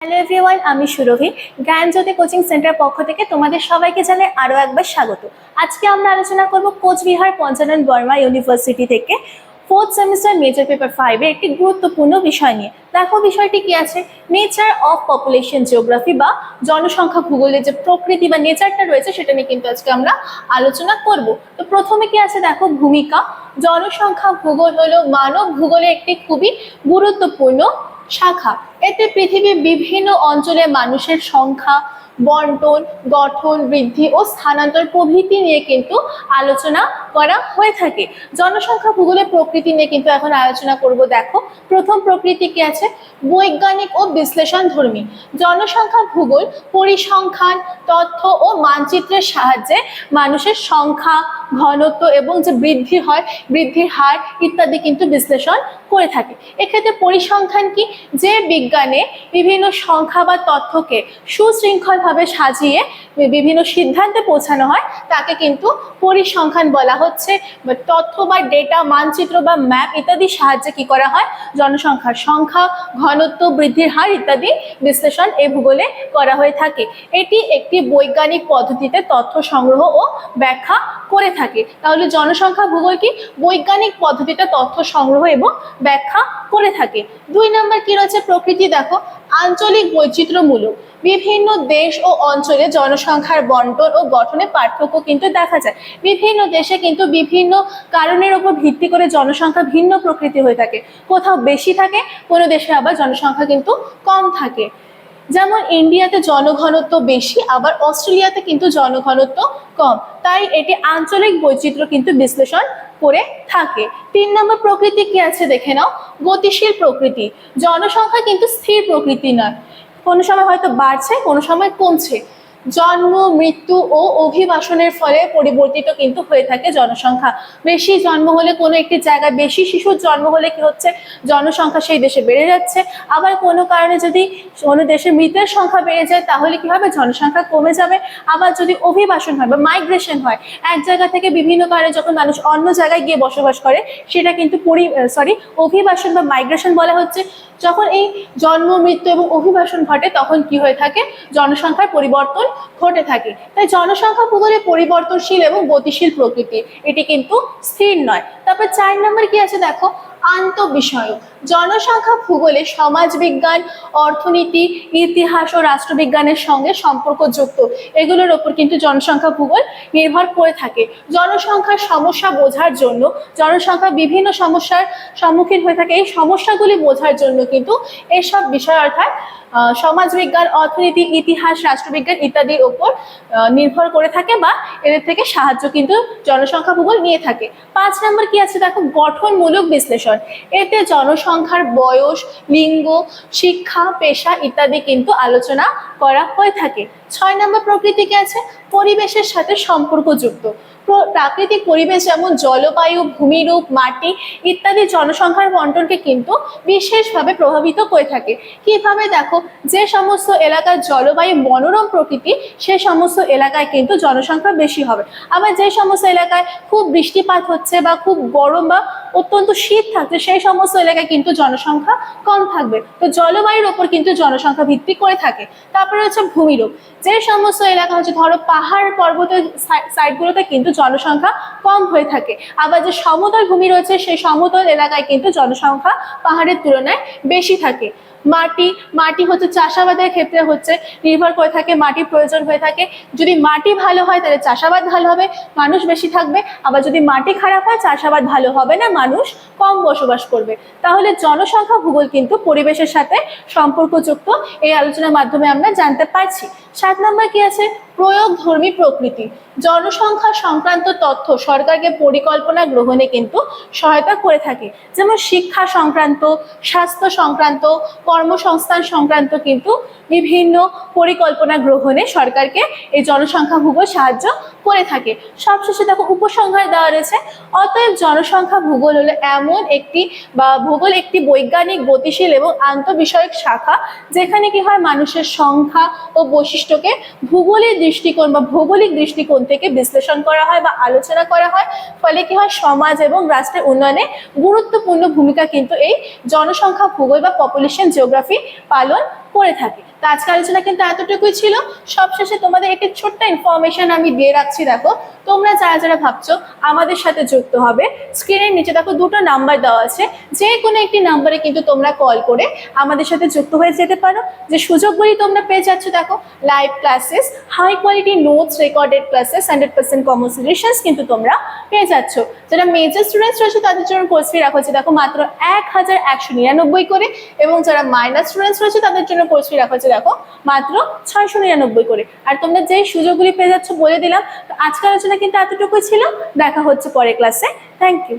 Hello everyone, আমি সুরভি। জ্ঞানজ্যোতি coaching centre পক্ষ থেকে তোমাদের সবাইকে জানাই আরও একবার স্বাগত। আজকে আমরা আলোচনা করব কোচবিহার পঞ্চানন বর্মা ইউনিভার্সিটি থেকে 4th সেমিস্টার মেজর পেপার 5 এর একটি গুরুত্বপূর্ণ বিষয় নিয়ে। দেখো বিষয়টি কি আছে, নেচার অফ পপুলেশন জিওগ্রাফি বা জনসংখ্যা ভূগোলের যে প্রকৃতি বা নেচারটা রয়েছে সেটা নিয়ে কিন্তু আজকে আমরা আলোচনা করব। তো প্রথমে কি আছে দেখো, ভূমিকা। জনসংখ্যা ভূগোল হলো মানব ভূগোলের একটি খুবই গুরুত্বপূর্ণ শাখা। এতে পৃথিবীর বিভিন্ন অঞ্চলে মানুষের সংখ্যা, বন্টন, গঠন, বৃদ্ধি ও স্থানান্তর প্রভৃতি নিয়ে কিন্তু আলোচনা করা হয়ে থাকে। জনসংখ্যা ভূগোলের প্রকৃতি নিয়ে কিন্তু এখন আলোচনা করব। দেখো প্রথম প্রকৃতি কি আছে, বৈজ্ঞানিক ও বিশ্লেষণ ধর্মী। জনসংখ্যা ভূগোল পরিসংখ্যান, তথ্য ও মানচিত্রের সাহায্যে মানুষের সংখ্যা, ঘনত্ব এবং যে বৃদ্ধি হয়, বৃদ্ধির হার ইত্যাদি কিন্তু বিশ্লেষণ করে থাকে। এক্ষেত্রে পরিসংখ্যান কি, যে বিজ্ঞানে বিভিন্ন সংখ্যা বা তথ্যকে সুশৃঙ্খলভাবে সাজিয়ে বিভিন্ন সিদ্ধান্তে পৌঁছানো হয় তাকে কিন্তু পরিসংখ্যান বলা হচ্ছে। তথ্য বা ডেটা, মানচিত্র বা ম্যাপ ইত্যাদির সাহায্যে কি করা হয়, জনসংখ্যার সংখ্যা, ঘনত্ব, বৃদ্ধির হার ইত্যাদি বিশ্লেষণ এই ভূগোলে করা হয়ে থাকে। এটি একটি বৈজ্ঞানিক পদ্ধতিতে তথ্য সংগ্রহ ও ব্যাখ্যা করে থাকে। তাহলে জনসংখ্যা ভূগোল কি, বৈজ্ঞানিক পদ্ধতিতে তথ্য সংগ্রহ এবং ব্যাখ্যা করে থাকে। 2 নম্বর কি রয়েছে প্রকৃতি, দেখো আঞ্চলিক বৈচিত্র্যমূলক। বিভিন্ন দেশ ও অঞ্চলে জনসংখ্যার বন্টন ও গঠনে পার্থক্য কিন্তু দেখা যায়। বিভিন্ন দেশে কিন্তু বিভিন্ন কারণের উপর ভিত্তি করে জনসংখ্যা ভিন্ন প্রকৃতি হয়ে থাকে। কোথাও বেশি থাকে, কোনো দেশে আবার জনসংখ্যা কিন্তু কম থাকে। যেমন ইন্ডিয়াতে জনঘনত্ব বেশি, আবার অস্ট্রেলিয়াতে কিন্তু জনঘনত্ব কম। তাই এটি আঞ্চলিক বৈচিত্র্য কিন্তু বিশ্লেষণ করে থাকে। 3 নম্বর প্রকৃতি কি আছে দেখে নাও, গতিশীল প্রকৃতি। জনসংখ্যা কিন্তু স্থির প্রকৃতি নয়, কোনো সময় হয়তো বাড়ছে, কোনো সময় কমছে। জন্ম, মৃত্যু ও অভিবাসনের ফলে পরিবর্তিত কিন্তু হয়ে থাকে জনসংখ্যা। বেশি জন্ম হলে কোনো একটি জায়গায়, বেশি শিশুর জন্ম হলে কি হচ্ছে, জনসংখ্যা সেই দেশে বেড়ে যাচ্ছে। আবার কোনো কারণে যদি কোনো দেশে মৃতের সংখ্যা বেড়ে যায় তাহলে কি হবে, জনসংখ্যা কমে যাবে। আবার যদি অভিবাসন হয় বা মাইগ্রেশন হয়, এক জায়গা থেকে বিভিন্ন কারণে যখন মানুষ অন্য জায়গায় গিয়ে বসবাস করে সেটা কিন্তু অভিবাসন বা মাইগ্রেশন বলা হচ্ছে। যখন এই জন্ম, মৃত্যু এবং অভিবাসন ঘটে তখন কি হয়ে থাকে, জনসংখ্যার পরিবর্তন ঘটে থাকে। তাই জনসংখ্যা ভূগোলে পরিবর্তনশীল এবং গতিশীল প্রকৃতি, এটি কিন্তু স্থির নয়। তারপর 4 নম্বর কি আছে দেখো, আন্তঃবিষয়ক। জনসংখ্যা ভূগোলে সমাজবিজ্ঞান, অর্থনীতি, ইতিহাস ও রাষ্ট্রবিজ্ঞানের সঙ্গে সম্পর্কযুক্ত। এগুলোর ওপর কিন্তু জনসংখ্যা ভূগোল নির্ভর করে থাকে। জনসংখ্যার সমস্যা বোঝার জন্য, জনসংখ্যা বিভিন্ন সমস্যার সম্মুখীন হয়ে থাকে, এই সমস্যাগুলি বোঝার জন্য কিন্তু এসব বিষয় অর্থাৎ সমাজবিজ্ঞান, অর্থনীতি, ইতিহাস, রাষ্ট্রবিজ্ঞান ইত্যাদির ওপর নির্ভর করে থাকে বা এদের থেকে সাহায্য কিন্তু জনসংখ্যা ভূগোল নিয়ে থাকে। 5 নম্বর কি আছে দেখো, গঠনমূলক বিশ্লেষণ। এতে জনসংখ্যার বয়স, লিঙ্গ, শিক্ষা, পেশা ইত্যাদি কিন্তু আলোচনা করা হয়ে থাকে। 6 নম্বর প্রকৃতি কি আছে, পরিবেশের সাথে সম্পর্কযুক্ত। প্রাকৃতিক পরিবেশ যেমন জলবায়ু, ভূমিরূপ, মাটি ইত্যাদি জনসংখ্যার বন্টনকে কিন্তু বিশেষভাবে প্রভাবিত করে থাকে। কিভাবে দেখো, যে সমস্ত এলাকার জলবায়ু মনোরম প্রকৃতি সে সমস্ত এলাকায় কিন্তু জনসংখ্যা বেশি হবে। আবার যে সমস্ত এলাকায় খুব বৃষ্টিপাত হচ্ছে বা খুব গরম বা অত্যন্ত শীত থাকছে সেই সমস্ত এলাকায় কিন্তু জনসংখ্যা কম থাকবে। তো জলবায়ুর ওপর কিন্তু জনসংখ্যা ভিত্তি করে থাকে। তারপরে হচ্ছে ভূমিরূপ। যে সমস্ত এলাকা হচ্ছে ধরো পাহাড় পর্বতের সাইডগুলোতে কিন্তু জনসংখ্যা কম হয়ে থাকে। আবার যে সমতল ভূমি রয়েছে সেই সমতল এলাকায় কিন্তু জনসংখ্যা পাহাড়ের তুলনায় বেশি থাকে। মাটি হচ্ছে চাষাবাদের ক্ষেত্রে হচ্ছে নির্ভর করে থাকে, মাটির প্রয়োজন হয়ে থাকে। যদি মাটি ভালো হয় তাহলে চাষাবাদ ভালো হবে, মানুষ বেশি থাকবে। আবার যদি মাটি খারাপ হয়, চাষাবাদ ভালো হবে না, মানুষ কম বসবাস করবে। তাহলে জনসংখ্যা ভূগোল কিন্তু পরিবেশের সাথে সম্পর্কযুক্ত, এই আলোচনার মাধ্যমে আমরা জানতে পারছি। 7 নম্বর কি আছে, প্রয়োগধর্মী প্রকৃতি। জনসংখ্যা সংক্রান্ত তথ্য সরকারকে পরিকল্পনা গ্রহণে কিন্তু সহায়তা করে থাকে। যেমন শিক্ষা সংক্রান্ত, স্বাস্থ্য সংক্রান্ত, কর্মসংস্থান সংক্রান্ত কিন্তু বিভিন্ন পরিকল্পনা গ্রহণে সরকারকে এই জনসংখ্যা ভূগোল সাহায্য করে থাকে। সবশেষে দেখো উপসংহার দেওয়া রয়েছে, অতএব জনসংখ্যা ভূগোল হলো এমন একটি ভূগোল একটি বৈজ্ঞানিক, গতিশীল এবং আন্তঃবিষয়ক শাখা যেখানে কি হয়, মানুষের সংখ্যা ও বৈশিষ্ট্যকে ভূগোলের দৃষ্টিকোণ বা ভৌগোলিক দৃষ্টিকোণ থেকে বিশ্লেষণ করা হয় বা আলোচনা করা হয়। ফলে কি হয়, সমাজ এবং রাষ্ট্রের উন্নয়নে গুরুত্বপূর্ণ ভূমিকা কিন্তু এই জনসংখ্যা ভূগোল বা পপুলেশন জিওগ্রাফি পালন করে থাকে। তো আজকে আলোচনা কিন্তু এতটুকুই ছিল। সবশেষে তোমাদের একটি ছোট্ট ইনফরমেশন আমি দিয়ে রাখছি। দেখো, তোমরা যারা যারা ভাবছো আমাদের সাথে যুক্ত হবে, স্ক্রিনের নিচে দেখো দুটো নাম্বার দেওয়া আছে, যে কোনো একটি নাম্বারে কিন্তু তোমরা কল করে আমাদের সাথে যুক্ত হয়ে যেতে পারো। যে সুযোগগুলি তোমরা পেয়ে যাচ্ছ, দেখো, live classes, high quality notes, recorded classes, 100% common solutions কিন্তু তোমরা পেয়ে যাচ্ছ। যারা মেজর স্টুডেন্টস রয়েছে তাদের জন্য কোর্স ফি রাখা হচ্ছে দেখো মাত্র 1199 করে, এবং যারা মাইনর স্টুডেন্টস রয়েছে তাদের জন্য কোর্স ফি রাখা হচ্ছে দেখো মাত্র 699 করে। আর তোমরা যেই সুযোগগুলি পেয়ে যাচ্ছ বলে দিলাম। তো আজকের আলোচনা কিন্তু এতটুকুই ছিল। দেখা হচ্ছে পরের ক্লাসে। Thank you.